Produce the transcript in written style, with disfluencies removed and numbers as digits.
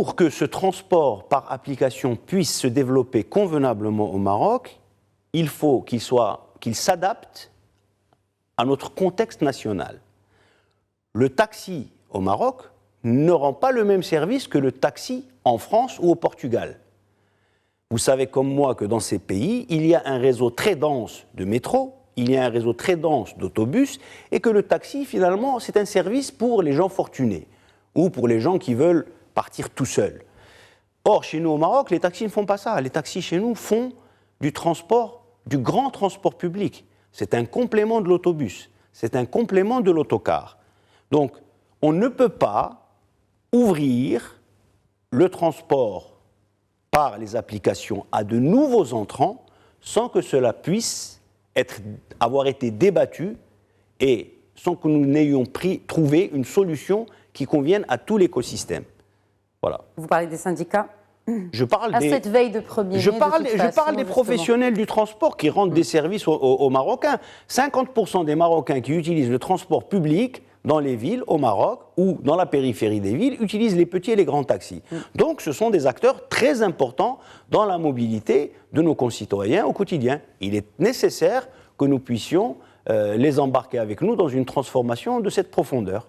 pour que ce transport par application puisse se développer convenablement au Maroc, il faut qu'il s'adapte à notre contexte national. Le taxi au Maroc ne rend pas le même service que le taxi en France ou au Portugal. Vous savez comme moi que dans ces pays, il y a un réseau très dense de métro, il y a un réseau très dense d'autobus, et que le taxi, finalement, c'est un service pour les gens fortunés ou pour les gens qui veulent partir tout seuls. Or, chez nous au Maroc, les taxis ne font pas ça. Les taxis chez nous font du transport, du grand transport public. C'est un complément de l'autobus, c'est un complément de l'autocar. Donc, on ne peut pas ouvrir le transport par les applications à de nouveaux entrants sans que cela puisse avoir été débattu et sans que nous n'ayons trouvé une solution qui convienne à tout l'écosystème. Voilà. Vous parlez des syndicats ? Je parle cette veille de 1er mai, je parle des justement. professionnels du transport qui rendent des services aux Marocains. 50% des Marocains qui utilisent le transport public dans les villes au Maroc ou dans la périphérie des villes utilisent les petits et les grands taxis. Donc ce sont des acteurs très importants dans la mobilité de nos concitoyens au quotidien. Il est nécessaire que nous puissions les embarquer avec nous dans une transformation de cette profondeur.